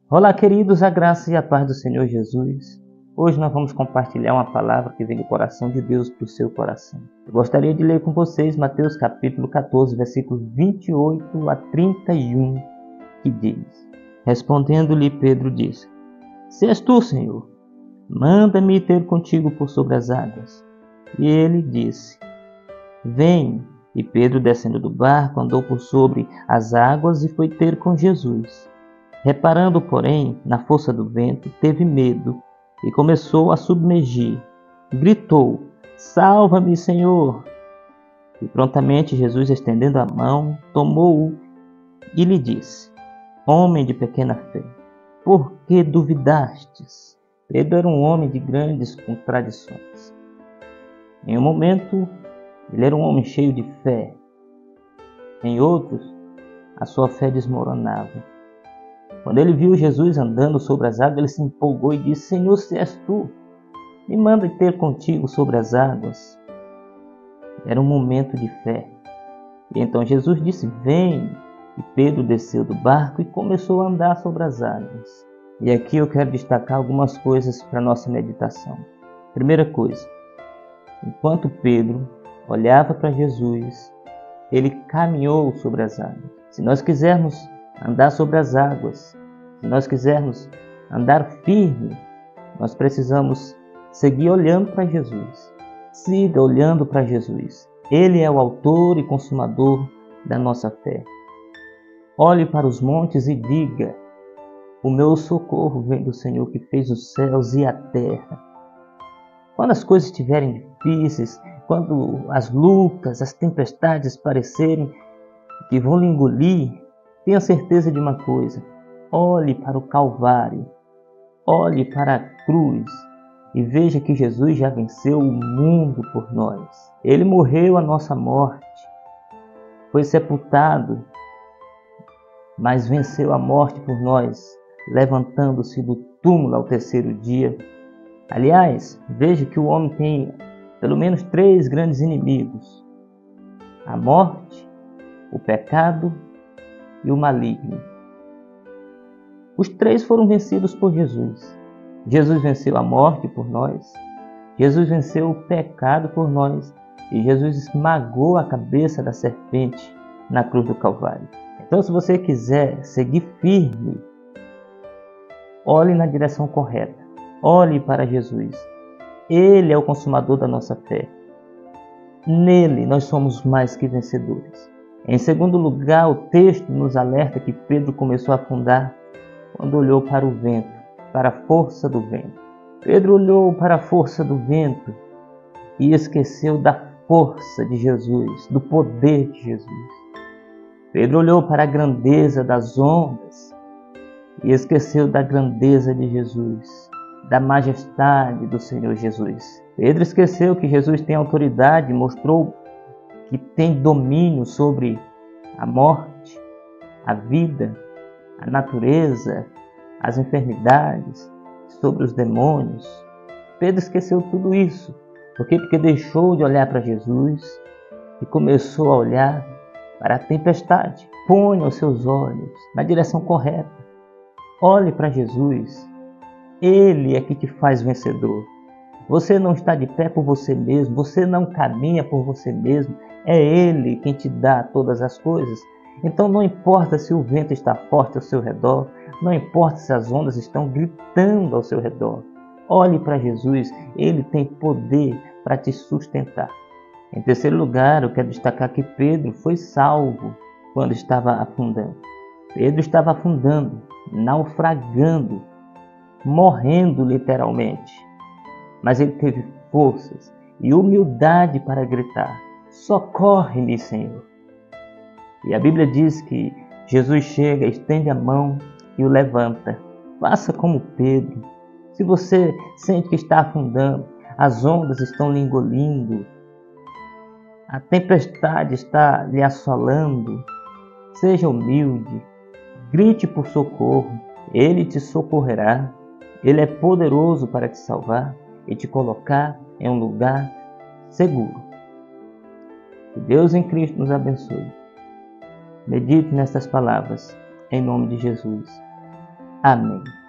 Olá, queridos, a graça e a paz do Senhor Jesus. Hoje nós vamos compartilhar uma palavra que vem do coração de Deus para o seu coração. Eu gostaria de ler com vocês Mateus capítulo 14, versículos 28 a 31, que diz: Respondendo-lhe, Pedro disse: Se és tu, Senhor, manda-me ter contigo por sobre as águas. E ele disse: Vem. E Pedro, descendo do barco, andou por sobre as águas e foi ter com Jesus. Reparando, porém, na força do vento, teve medo e começou a submergir. Gritou: Salva-me, Senhor! E prontamente Jesus, estendendo a mão, tomou-o e lhe disse: Homem de pequena fé, por que duvidastes? Pedro era um homem de grandes contradições. Em um momento, ele era um homem cheio de fé. Em outros, a sua fé desmoronava. Quando ele viu Jesus andando sobre as águas, ele se empolgou e disse: Senhor, se és tu, me manda ter contigo sobre as águas. Era um momento de fé. E então Jesus disse: Vem. E Pedro desceu do barco e começou a andar sobre as águas. E aqui eu quero destacar algumas coisas para a nossa meditação. Primeira coisa, enquanto Pedro olhava para Jesus, ele caminhou sobre as águas. Se nós quisermos andar sobre as águas, se nós quisermos andar firme, nós precisamos seguir olhando para Jesus. Siga olhando para Jesus. Ele é o autor e consumador da nossa fé. Olhe para os montes e diga: o meu socorro vem do Senhor que fez os céus e a terra. Quando as coisas estiverem difíceis, quando as lutas, as tempestades parecerem que vão lhe engolir, tenha certeza de uma coisa: olhe para o Calvário, olhe para a cruz e veja que Jesus já venceu o mundo por nós. Ele morreu a nossa morte, foi sepultado, mas venceu a morte por nós, levantando-se do túmulo ao terceiro dia. Aliás, veja que o homem tem pelo menos 3 grandes inimigos: a morte, o pecado e o maligno. Os 3 foram vencidos por Jesus. Jesus venceu a morte por nós, Jesus venceu o pecado por nós e Jesus esmagou a cabeça da serpente na cruz do Calvário. Então, se você quiser seguir firme, olhe na direção correta. Olhe para Jesus. Ele é o consumador da nossa fé. Nele nós somos mais que vencedores. Em segundo lugar, o texto nos alerta que Pedro começou a afundar quando olhou para o vento, para a força do vento. Pedro olhou para a força do vento e esqueceu da força de Jesus, do poder de Jesus. Pedro olhou para a grandeza das ondas e esqueceu da grandeza de Jesus, da majestade do Senhor Jesus. Pedro esqueceu que Jesus tem autoridade, mostrou que tem domínio sobre a morte, a vida, a natureza, as enfermidades, sobre os demônios. Pedro esqueceu tudo isso. Por quê? Porque deixou de olhar para Jesus e começou a olhar para a tempestade. Ponha os seus olhos na direção correta. Olhe para Jesus. Ele é que te faz vencedor. Você não está de pé por você mesmo, você não caminha por você mesmo, é Ele quem te dá todas as coisas. Então não importa se o vento está forte ao seu redor, não importa se as ondas estão gritando ao seu redor. Olhe para Jesus, Ele tem poder para te sustentar. Em terceiro lugar, eu quero destacar que Pedro foi salvo quando estava afundando. Pedro estava afundando, naufragando, morrendo literalmente. Mas ele teve forças e humildade para gritar: socorre-me, Senhor. E a Bíblia diz que Jesus chega, estende a mão e o levanta. Faça como Pedro. Se você sente que está afundando, as ondas estão lhe engolindo, a tempestade está lhe assolando, seja humilde, grite por socorro. Ele te socorrerá. Ele é poderoso para te salvar e te colocar em um lugar seguro. Que Deus em Cristo nos abençoe. Medite nestas palavras, em nome de Jesus. Amém.